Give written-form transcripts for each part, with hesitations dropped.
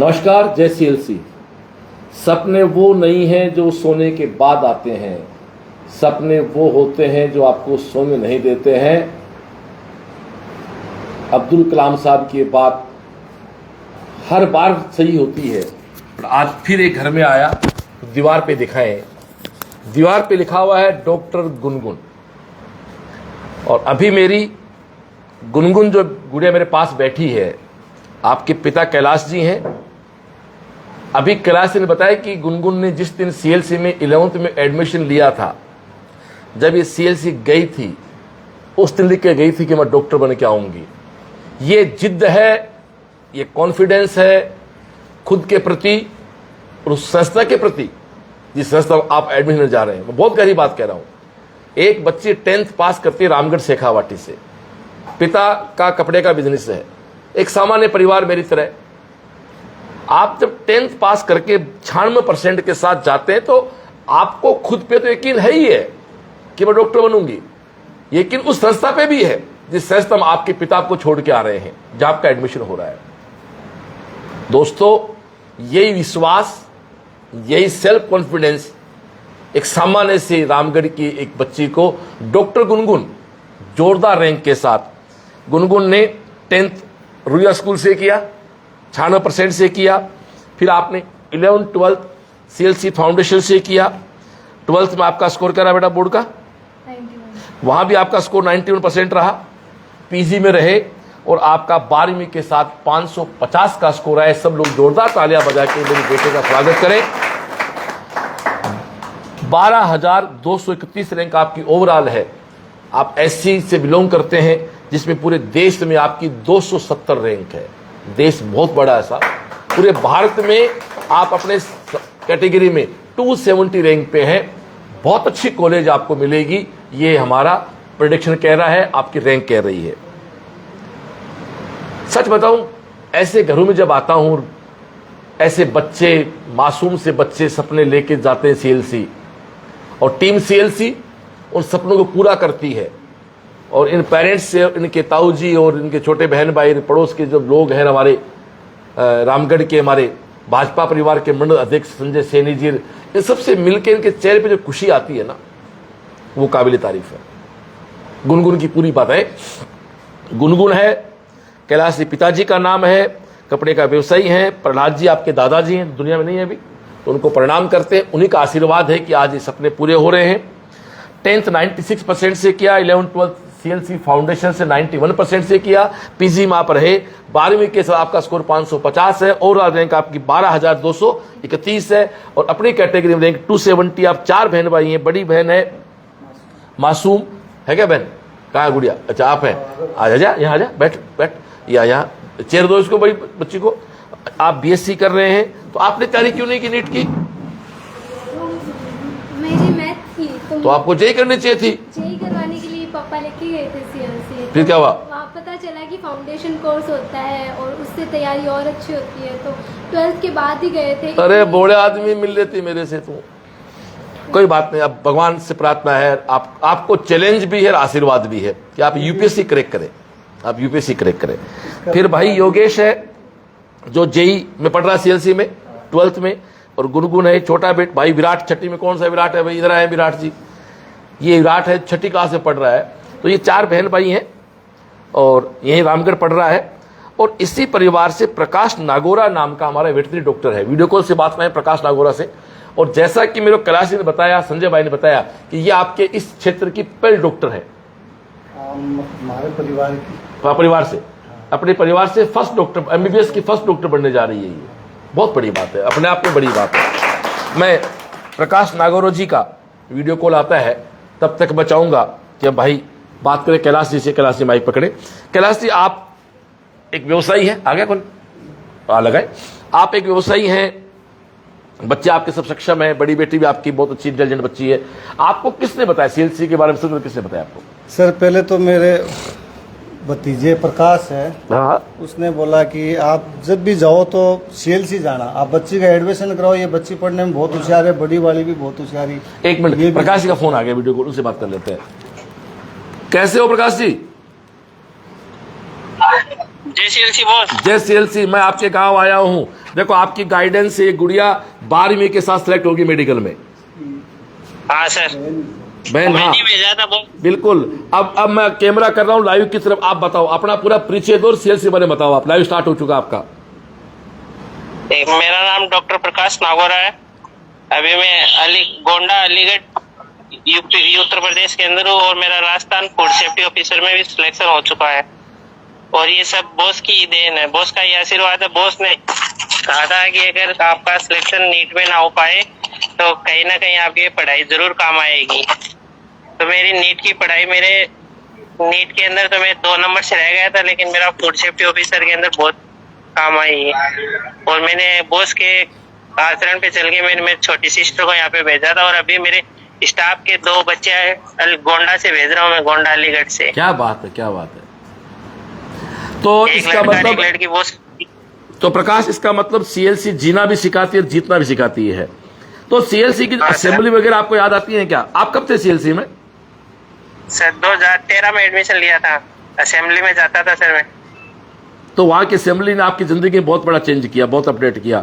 नमस्कार। जय सीएलसी। सपने वो नहीं हैं जो सोने के बाद आते हैं, सपने वो होते हैं जो आपको सोने नहीं देते हैं। अब्दुल कलाम साहब की बात हर बार सही होती है। आज फिर एक घर में आया तो दीवार पे दिखाएं, दीवार पे लिखा हुआ है डॉक्टर गुनगुन। और अभी मेरी गुनगुन जो गुड़िया मेरे पास बैठी है, आपके पिता कैलाश जी हैं। अभी कैलाश ने बताया कि गुनगुन ने जिस दिन सीएलसी में 11th में एडमिशन लिया था, जब ये सीएलसी गई थी, उस दिन लिख के गई थी कि मैं डॉक्टर बन के आऊंगी। ये जिद्द है, ये कॉन्फिडेंस है खुद के प्रति और उस संस्था के प्रति जिस संस्था आप एडमिशन जा रहे हैं। मैं बहुत गहरी बात कह रहा हूं। एक बच्ची 10th पास करती है रामगढ़ शेखावाटी से, पिता का कपड़े का बिजनेस है, एक सामान्य परिवार मेरी तरह। आप जब 10th पास करके 96% के साथ जाते हैं तो आपको खुद पे तो यकीन है ही है कि मैं डॉक्टर बनूंगी। यकीन उस संस्था पे भी है जिस संस्था में आपके पिता को छोड़ के आ रहे हैं, जहां आपका एडमिशन हो रहा है। दोस्तों, यही विश्वास, यही सेल्फ कॉन्फिडेंस एक सामान्य से रामगढ़ की एक बच्ची को डॉक्टर गुनगुन जोरदार रैंक के साथ, गुनगुन ने 10th रुया स्कूल से किया, 96% से किया। फिर आपने 11th 12th सीएलसी फाउंडेशन से किया। 12th में आपका स्कोर क्या रहा बेटा बोर्ड का? 91। वहां भी आपका स्कोर 91% रहा। पीजी में रहे और आपका 12वीं के साथ 550 का स्कोर आया। सब लोग जोरदार तालियां बजा के मेरे बेटे का स्वागत करें। 12,231 रैंक आपकी ओवरऑल है। आप एससी से बिलोंग करते हैं, जिसमें पूरे देश में आपकी 270 रैंक है। देश बहुत बड़ा है साहब। पूरे भारत में आप अपने कैटेगरी में 270 रैंक पे हैं। बहुत अच्छी कॉलेज आपको मिलेगी, ये हमारा प्रेडिक्शन कह रहा है, आपकी रैंक कह रही है। सच बताऊं, ऐसे घरों में जब आता हूं, ऐसे बच्चे, मासूम से बच्चे सपने लेके जाते हैं सीएलसी, और टीम सीएलसी उन सपनों को पूरा करती है। और इन पेरेंट्स से, इनके ताऊ जी और इनके छोटे बहन भाई, पड़ोस के जो लोग हैं हमारे रामगढ़ के, हमारे भाजपा परिवार के मंडल अध्यक्ष संजय सैनी जी, इन सबसे मिलकर इनके चेहरे पे जो खुशी आती है ना, वो काबिल तारीफ है। गुनगुन की पूरी बात है। गुनगुन है, कैलाश जी पिताजी का नाम है, कपड़े का व्यवसायी है। प्रहलाद जी आपके दादाजी हैं, दुनिया में नहीं है अभी, तो उनको प्रणाम करते हैं। उन्हीं का आशीर्वाद है कि आज ये सपने पूरे हो रहे हैं। 10th 96% से किया, 11th 12th सीएलसी फाउंडेशन से 91% से किया। पीजी में आप रहे। 12वीं के साथ आपका स्कोर 550 है। ओवरऑल रैंक आपकी 12,231 है। और अपनी कैटेगरी में रैंक 270। आप 4 बहन भाई हैं। बड़ी बहन है मासूम, है क्या बहन? कहाँ है गुड़िया? अच्छा आप हैं, आ जा, यहाँ आ जा, बैठ बैठ, या यहाँ चेयर दो इसको, बड़ी बच्ची को। आप बीएससी कर रहे हैं, तो आपने तैयारी क्यों नहीं की नीट की? मेरी मैथ थी तो आपको जेई करनी चाहिए थी। जेई करवाने के लिए पापा लेके गए थे सीएलसी। फिर क्या हुआ? वहाँ पता चला कि फाउंडेशन कोर्स होता है और उससे तैयारी और अच्छी होती है, तो 12th के बाद ही गए थे। अरे बूढ़े आदमी मिल लेती मेरे से तू। कोई बात नहीं, अब भगवान से प्रार्थना है, आपको चैलेंज भी है, आशीर्वाद भी है कि आप यूपीएससी क्रैक करें, आप यूपीएससी क्रैक करें। फिर भाई योगेश है, जो जेई में पढ़ रहा है सीएलसी में 12th में। और गुनगुन है छोटा बेट भाई। विराट छठी में, कौन सा विराट है भाई? इधर आए विराट जी। ये विराट है, 6ठी क्लास में पढ़ रहा है। तो ये 4 बहन भाई हैं और यही रामगढ़ पढ़ रहा है। और इसी परिवार से प्रकाश नागोरा नाम का हमारा वेटनरी डॉक्टर है। वीडियो कॉल से बात करें प्रकाश नागोरा से। और जैसा कि मेरे कैलाश ने बताया, संजय भाई ने बताया कि ये आपके इस क्षेत्र की पहले डॉक्टर है। हमारे परिवार से, अपने परिवार से फर्स्ट डॉक्टर, एमबीबीएस की फर्स्ट डॉक्टर बनने जा रही है। ये बहुत बड़ी बात है, अपने आप में बड़ी बात है। मैं प्रकाश नागोरा जी का वीडियो कॉल आता है, तब तक मैं चाहूंगा कि अब भाई बात करें कैलाश जी से। कैलाश जी माइक पकड़े। कैलाश जी, आप एक व्यवसायी हैं, आ गया कौन लगाए? आप एक व्यवसायी हैं, बच्चे आपके सब सक्षम है, बड़ी बेटी भी आपकी बहुत अच्छी इंटेलिजेंट बच्ची है। आपको किसने बताया सीएलसी के बारे में? सब किसने बताया आपको? सर पहले तो मेरे भतीजे प्रकाश है, हाँ, उसने बोला कि आप जब भी जाओ तो सीएलसी जाना, आप बच्ची का एडमिशन कराओ, ये बच्ची पढ़ने में बहुत होशियार है, बड़ी वाली भी बहुत होशियार है। एक मिनट, प्रकाश जी का फोन आ गया, वीडियो कॉल, उनसे बात कर लेते हैं। कैसे हो प्रकाश जी? जय सीएलसी बॉस। जय सीएलसी, मैं आपके गांव आया हूं। देखो आपकी गाइडेंस से गुड़िया 12वीं के साथ सिलेक्ट होगी मेडिकल में। हाँ सर, बहन, हाँ मैंने भेजा था बॉस। बिल्कुल। अब मैं कैमरा कर रहा हूं लाइव की तरफ। आप बताओ अपना पूरा परिचय दो और सीएलसी बारे में बताओ। आप लाइव स्टार्ट हो चुका आपका। मेरा नाम डॉक्टर प्रकाश नागौरा है। अभी मैं गोंडा अलीगढ़ यूपी उत्तर प्रदेश के अंदर हूँ और मेरा राजस्थान फूड सेफ्टी ऑफिसर में भी सिलेक्शन हो चुका है। और ये सब बॉस की देन है, बॉस का ये आशीर्वाद है। बॉस ने कहा था कि अगर आपका सिलेक्शन नीट में ना हो पाए तो कहीं ना कहीं आपकी पढ़ाई जरूर काम आएगी। तो मेरी नीट की पढ़ाई, मेरे नीट के अंदर तो मैं 2 नंबर से रह गया था, लेकिन मेरा फूड सेफ्टी ऑफिसर के अंदर बहुत काम आई है। और मैंने बॉस के आचरण पे चल के मैंने मेरी छोटी सिस्टर को यहाँ पे भेजा था। और अभी मेरे स्टाफ के 2 बच्चे गोंडा से भेज रहा हूँ मैं, गोंडा अलीगढ़ से। क्या बात है, क्या बात है। तो इसका मतलब लड़की बॉस। तो प्रकाश, इसका मतलब सीएलसी जीना भी सिखाती है, जीतना भी सिखाती है। तो सीएलसी की असेंबली वगैरह आपको याद आती है क्या? आप कब थे सीएलसी में? सर 2013 में एडमिशन लिया था, असेंबली में जाता था सर मैं। तो वहां की असेंबली ने आपकी जिंदगी में बहुत बड़ा चेंज किया, बहुत अपडेट किया।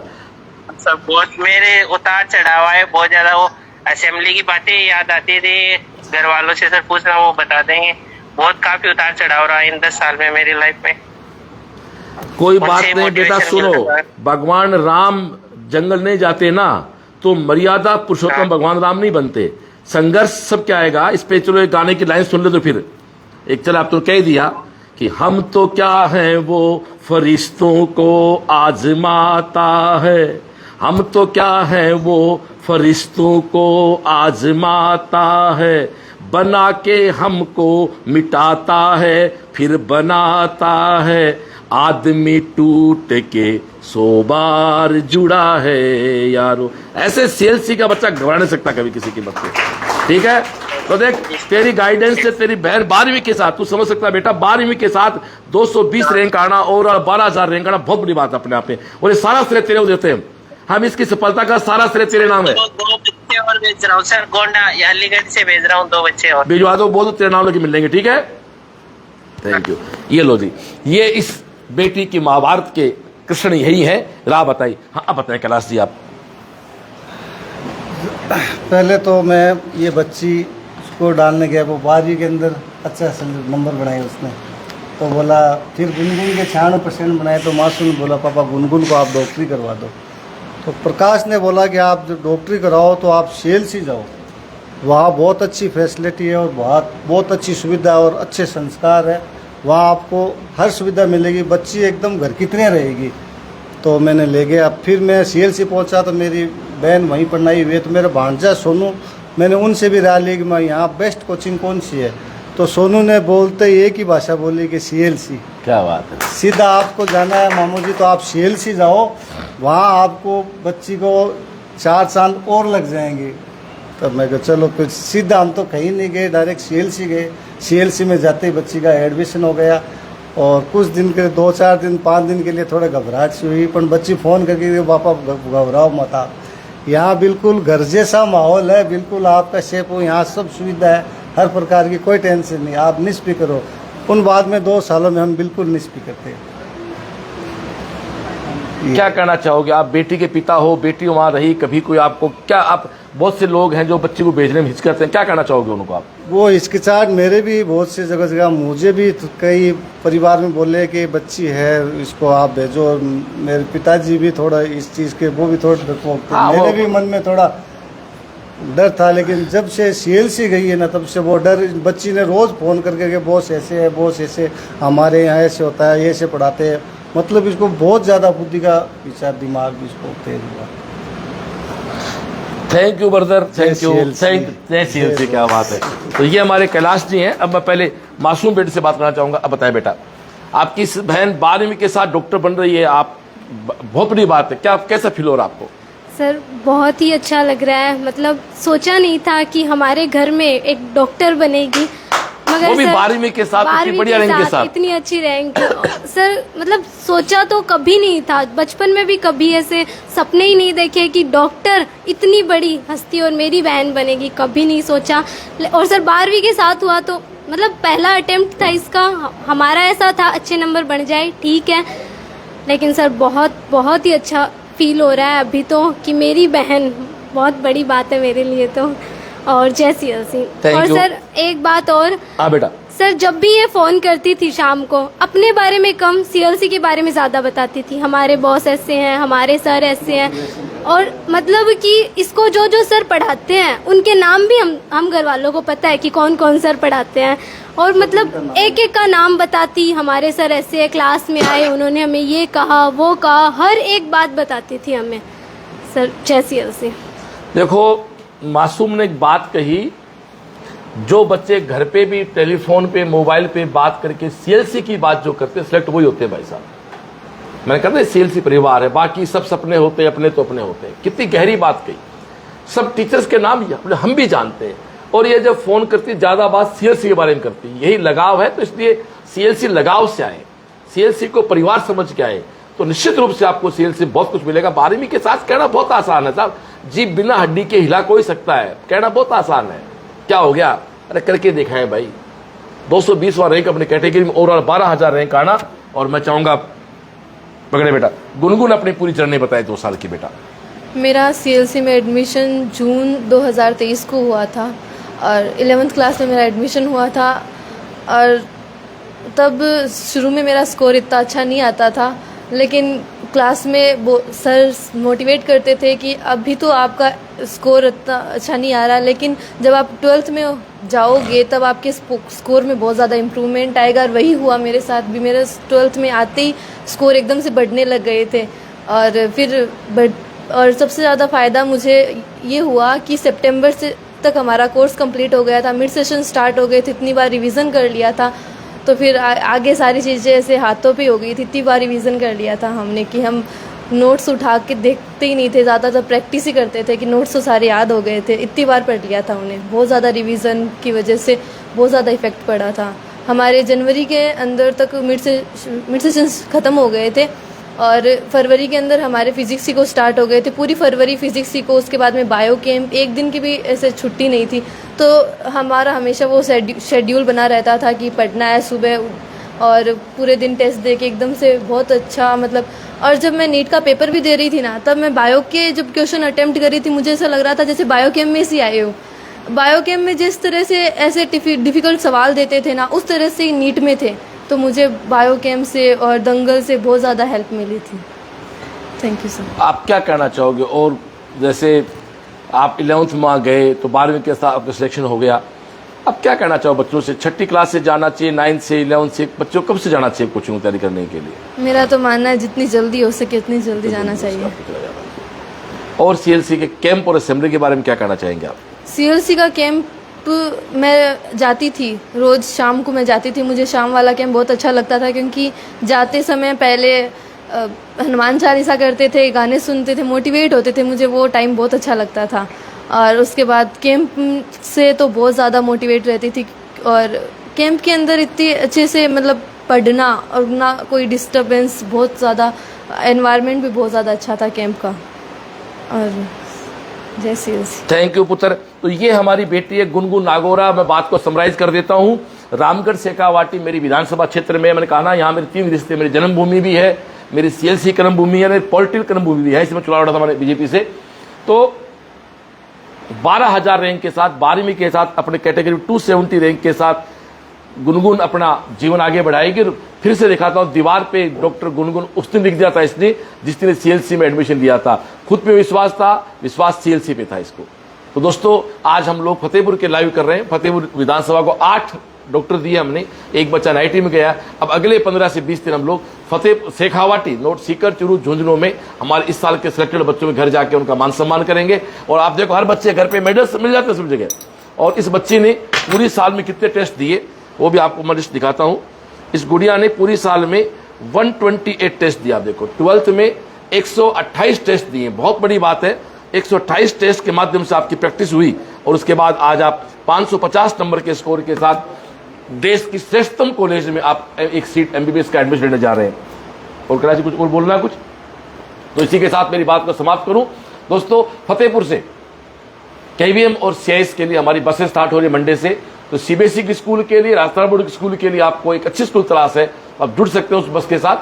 सर बहुत मेरे उतार चढ़ाव आए, बहुत ज्यादा। वो असेंबली की बातें याद आती थी, घर वालों से सर पूछना वो बता देंगे। बहुत काफी उतार चढ़ाव रहा इन 10 साल में मेरी लाइफ में। कोई बात नहीं बेटा, सुनो, भगवान राम जंगल नहीं जाते ना तो मर्यादा पुरुषोत्तम भगवान राम नहीं बनते। संघर्ष सब क्या आएगा। इस पे चलो एक गाने की लाइन सुन ले तो फिर एक चल आप तो कह दिया कि हम तो क्या हैं वो फरिश्तों को आजमाता है, हम तो क्या हैं वो फरिश्तों को आजमाता है, बना के हमको मिटाता है फिर बनाता है, आदमी टूट के 100 बार जुड़ा है यारो। ऐसे सीएलसी का बच्चा घबरा नहीं सकता कभी किसी की बात पे, ठीक है। तो देख तेरी गाइडेंस से तेरी बहन 12वीं के साथ, तू समझ सकता है बेटा, 12वीं के साथ 220 रैंक आना और 12,000 रैंक आना बहुत बड़ी बात है अपने आप में। और ये सारा श्रेय तेरे को देते हैं हम, इसकी सफलता का सारा श्रेय तेरे नाम है। 2 बच्चे और भेज रहा हूँ सर, गोंडा या अलीगढ़ से भेज रहा हूँ 2 बच्चे और भिजवा दो, बोल दो तेरे नाम लेके मिलेंगे, ठीक है। Thank you. ये लो जी, ये इस बेटी की महाभारत के कृष्ण यही है। राह बताइए। हाँ अब बताएं कैलाश जी आप। पहले तो मैं ये बच्ची को डालने गया, वो 12वीं के अंदर अच्छा नंबर बनाए उसने, तो बोला फिर गुनगुन के 96% बनाए। तो मासूम ने बोला पापा गुनगुन को आप डॉक्टरी करवा दो। तो प्रकाश ने बोला कि आप जब डॉक्टरी कराओ तो आप सीएलसी जाओ, वहाँ बहुत अच्छी फैसिलिटी है और बहुत अच्छी सुविधा और अच्छे संस्कार है, वहाँ आपको हर सुविधा मिलेगी, बच्ची एकदम घर की तरह रहेगी। तो मैंने ले गया। फिर मैं सीएलसी पहुँचा तो मेरी बहन वहीं पढ़ाई हुई है, तो मेरा भांजा सोनू, मैंने उनसे भी राय ली कि मैं यहाँ बेस्ट कोचिंग कौन सी है। तो सोनू ने बोलते ही एक ही भाषा बोली कि सीएलसी। क्या बात है। सीधा आपको जाना है मामू जी तो आप सीएलसी जाओ, वहाँ आपको बच्ची को 4 साल और लग जाएंगे। तब मैं कहा चलो फिर सीधा हम तो कहीं नहीं गए, डायरेक्ट सीएलसी गए। सीएलसी में जाते ही बच्ची का एडमिशन हो गया। और कुछ दिन के 2-4 दिन 5 दिन के लिए थोड़ा घबराहट सी हुई, पर बच्ची फ़ोन करके पापा घबराओ मत आप, यहाँ बिल्कुल घर जैसा माहौल है, बिल्कुल आपका शेप हो, यहाँ सब सुविधा है, हर प्रकार की कोई टेंशन नहीं, आप निष्फिक्र हो। उन बाद में 2 सालों में हम बिल्कुल निष्फिक्र थे। क्या कहना चाहोगे आप? बेटी के पिता हो, बेटी वहाँ रही, कभी कोई आपको क्या, आप बहुत से लोग हैं जो बच्ची को भेजने में हिचकते हैं, क्या कहना चाहोगे उनको आप? वो हिचकिचाहट मेरे भी बहुत सी जगह मुझे भी कई परिवार में बोले कि बच्ची है इसको आप भेजो। और मेरे पिताजी भी थोड़ा इस चीज़ के वो भी थोड़ा डरपोक थे, मेरे भी मन में थोड़ा डर था। लेकिन जब से सीएलसी गई है ना तब से वो डर, बच्ची ने रोज़ फ़ोन करके कि बॉस ऐसे है, बॉस ऐसे, हमारे यहाँ ऐसे होता है, ये ऐसे पढ़ाते हैं। मतलब इसको बहुत ज़्यादा बुद्धि का विचार, दिमाग भी इसको तेज हुआ। Thank you brother, thank you, CLC, क्या बात है। तो ये हमारे कैलाश जी हैं। अब मैं पहले मासूम बेटे से बात करना चाहूँगा। अब बताएं बेटा, आपकी बहन 12वीं के साथ डॉक्टर बन रही है, आप बहुत बड़ी बात है, क्या कैसा फील हो रहा है आपको? सर बहुत ही अच्छा लग रहा है, मतलब सोचा नहीं था कि हमारे घर में एक डॉक्टर बनेगी, मगर वो भी सर 12वीं के साथ, इतनी बढ़िया रैंक के साथ, इतनी अच्छी रैंक। सर मतलब सोचा तो कभी नहीं था, बचपन में भी कभी ऐसे सपने ही नहीं देखे कि डॉक्टर इतनी बड़ी हस्ती और मेरी बहन बनेगी, कभी नहीं सोचा। और सर 12वीं के साथ हुआ तो मतलब पहला अटेम्प्ट था इसका, हमारा ऐसा था अच्छे नंबर बन जाए, ठीक है, लेकिन सर बहुत ही अच्छा फील हो रहा है अभी तो कि मेरी बहन, बहुत बड़ी बात है मेरे लिए तो। और जय CLC। Thank और you। सर एक बात और, हाँ बेटा, सर जब भी ये फ़ोन करती थी शाम को, अपने बारे में कम CLC के बारे में ज़्यादा बताती थी। हमारे बॉस ऐसे हैं, हमारे सर ऐसे हैं, और मतलब कि इसको जो जो सर पढ़ाते हैं उनके नाम भी हम घर वालों को पता है कि कौन कौन सर पढ़ाते हैं, और मतलब एक एक का नाम बताती, हमारे सर ऐसे है, क्लास में आए उन्होंने हमें ये कहा वो कहा, हर एक बात बताती थी हमें। सर जय CLC। देखो मासूम ने एक बात कही, जो बच्चे घर पे भी टेलीफोन पे मोबाइल पे बात करके CLC की बात जो करते हैं, सिलेक्ट वही होते हैं भाई साहब। मैंने कहा CLC परिवार है, बाकी सब सपने होते हैं, अपने तो अपने होते हैं। कितनी गहरी बात कही। सब टीचर्स के नाम हम भी जानते हैं, और ये जब फोन करती ज्यादा बात CLC के बारे में करती, यही लगाव है, तो इसलिए CLC लगाव से आए, CLC को परिवार समझ के आए, तो निश्चित रूप से आपको CLC बहुत कुछ मिलेगा। 12वीं के साथ कहना बहुत आसान है साहब जी, बिना हड्डी के हिला कोई सकता है, कहना बहुत आसान है। क्या हो गया, अरे करके दिखाएं भाई। 220वां रैंक अपनी कैटेगरी में, ओवरऑल 12,000 रैंक आना। और मैं चाहूंगा पकड़े बेटा, गुनगुन अपनी पूरी जर्नी बताए 2 साल की बेटा। मेरा CLC में एडमिशन जून 2023 को हुआ था, और 11th क्लास में मेरा एडमिशन हुआ था। और तब शुरू में मेरा स्कोर इतना अच्छा नहीं आता था, लेकिन क्लास में वो सर मोटिवेट करते थे कि अभी तो आपका स्कोर इतना अच्छा नहीं आ रहा, लेकिन जब आप 12th में जाओगे तब आपके स्कोर में बहुत ज़्यादा इम्प्रूवमेंट आएगा। और वही हुआ मेरे साथ भी। मेरे 12th में आते ही स्कोर एकदम से बढ़ने लग गए थे, और फिर और सबसे ज़्यादा फ़ायदा मुझे ये हुआ कि सितंबर से तक हमारा कोर्स कंप्लीट हो गया था, मिड सेशन स्टार्ट हो गए थे, इतनी बार रिवीजन कर लिया था, तो फिर आगे सारी चीज़ें ऐसे हाथों पे हो गई थी। इतनी बार रिवीजन कर लिया था हमने कि हम नोट्स उठा के देखते ही नहीं थे, ज़्यादातर प्रैक्टिस ही करते थे कि नोट्स तो सारे याद हो गए थे। इतनी बार पढ़ लिया था उन्हें, बहुत ज़्यादा रिवीजन की वजह से बहुत ज़्यादा इफेक्ट पड़ा था। हमारे जनवरी के अंदर तक मिड सेशन ख़त्म हो गए थे, और फरवरी के अंदर हमारे फिजिक्स सीखो स्टार्ट हो गए थे। पूरी फरवरी फिजिक्स सीखो, उसके बाद में बायो कैम्प, एक दिन की भी ऐसे छुट्टी नहीं थी। तो हमारा हमेशा वो शेड्यूल बना रहता था कि पढ़ना है सुबह, और पूरे दिन टेस्ट दे के एकदम से बहुत अच्छा मतलब। और जब मैं नीट का पेपर भी दे रही थी ना, तब मैं बायो के जब क्वेश्चन अटेम्प्ट करी थी, मुझे ऐसा लग रहा था जैसे बायो कैम्प में से आए हो। बायो कैम्प में जिस तरह से ऐसे डिफ़िकल्ट सवाल देते थे ना, उस तरह से ही नीट में थे। तो मुझे बायो कैम्प से और दंगल से बहुत ज़्यादा हेल्प मिली थी। Thank you sir. आप क्या कहना चाहोगे? और जैसे आप 11th में आ गए तो 12वीं के साथ आपका सिलेक्शन हो गया, अब क्या कहना चाहो बच्चों से? 6ठी क्लास से जाना चाहिए, 9th से, 11th से? बच्चों कब से जाना चाहिए कोचिंग तैयारी करने के लिए? मेरा तो मानना है जितनी जल्दी हो सके उतनी जल्दी जाना चाहिए। और CLC के कैंप और असेंबली के बारे में क्या कहना चाहेंगे आप? CLC का कैंप मैं जाती थी, रोज़ शाम को मैं जाती थी। मुझे शाम वाला कैंप बहुत अच्छा लगता था, क्योंकि जाते समय पहले हनुमान चालीसा करते थे, गाने सुनते थे, मोटिवेट होते थे। मुझे वो टाइम बहुत अच्छा लगता था। और उसके बाद कैंप से तो बहुत ज़्यादा मोटिवेट रहती थी, और कैंप के अंदर इतने अच्छे से मतलब पढ़ना और ना कोई डिस्टर्बेंस, बहुत ज़्यादा एनवायरनमेंट भी बहुत ज़्यादा अच्छा था कैंप का। और जय CLC। थैंक यू पुत्र। तो ये हमारी बेटी है गुनगुन नागौरा। मैं बात को समराइज कर देता हूँ। रामगढ़ शेखावाटी मेरी विधानसभा क्षेत्र में, मैंने कहा ना, यहाँ मेरे 3 रिश्ते, मेरी जन्मभूमि भी है, मेरी CLC कर्मभूमि है, मेरी पॉलिटिकल कर्मभूमि भी है। इसमें चुनाव लड़ा था मैंने BJP से। तो 12,000 रैंक के साथ, 12वीं के साथ, अपने कैटेगरी 270 रैंक के साथ गुनगुन अपना जीवन आगे बढ़ाएगी। फिर से दिखाता हूं, दीवार पे डॉक्टर गुनगुन उस दिन लिख दिया था इसने जिस दिन CLC में एडमिशन लिया था। खुद पे विश्वास था, विश्वास CLC पे था इसको। तो दोस्तों आज हम लोग फतेहपुर के लाइव कर रहे हैं। फतेहपुर विधानसभा को 8 डॉक्टर दिए हमने, एक बच्चा NIT में गया। अब अगले 15 से 20 दिन हम लोग फतेह शेखावाटी, नोट सीकर, चुरू, झुंझुनू में हमारे इस साल के सिलेक्टेड बच्चों के घर जाके उनका मान सम्मान करेंगे। और आप देखो हर बच्चे घर पे मेडल्स मिल जाते हैं सब जगह। और इस बच्ची ने पूरी साल में कितने टेस्ट दिए वो भी आपको मैं लिस्ट दिखाता हूं। इस गुड़िया ने पूरी साल में 128 टेस्ट दिया। आप देखो 12th में 128 टेस्ट दिए, बहुत बड़ी बात है। 128 टेस्ट के माध्यम से आपकी प्रैक्टिस हुई, और उसके बाद आज आप 550 नंबर के स्कोर के साथ देश की श्रेष्ठतम कॉलेज में आप एक सीट MBBS का एडमिशन लेने जा रहे हैं। और कराची कुछ और बोलना कुछ? तो इसी के साथ मेरी बात को समाप्त करूं। दोस्तों फतेहपुर से KVM और CIS के लिए हमारी बसें स्टार्ट हो रही है मंडे से, तो सीबीएसई के स्कूल के लिए, राजस्थान बोर्ड के स्कूल के लिए आपको एक अच्छी स्कूल तलाश है, आप जुड़ सकते हो उस बस के साथ।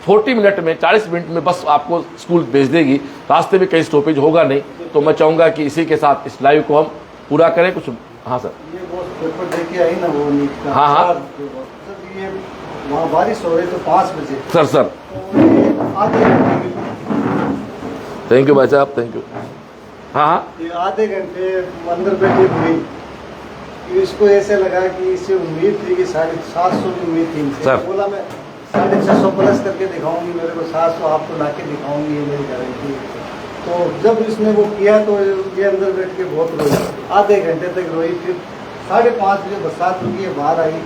40 मिनट में, 40 मिनट में बस आपको स्कूल भेज देगी, रास्ते में कहीं स्टॉपेज होगा नहीं। तो मैं चाहूँगा कि इसी के साथ इस लाइव को हम पूरा करें। कुछ हाँ सर, ये वो पेपर देके आई ना वो नीट का। हाँ, हाँ। सर ये वहाँ बारिश हो रही तो 5 बजे, सर तो ये आधे घंटे थैंक यू भाई साहब, थैंक यू। हाँ हाँ, ये आधे घंटे अंदर बैठी हुई, इसको ऐसे लगा कि इससे उम्मीद थी कि 750 की उम्मीद थी इनसे। सर। बोला मैं 650 प्लस करके दिखाऊंगी, मेरे को 700 आपको ला के दिखाऊंगी, ये मेरी गारंटी। तो जब इसने वो किया तो ये अंदर बैठ के बहुत रोई, आधे घंटे तक रोई। फिर 5:30 बजे बरसात रुकी है, बाहर आई।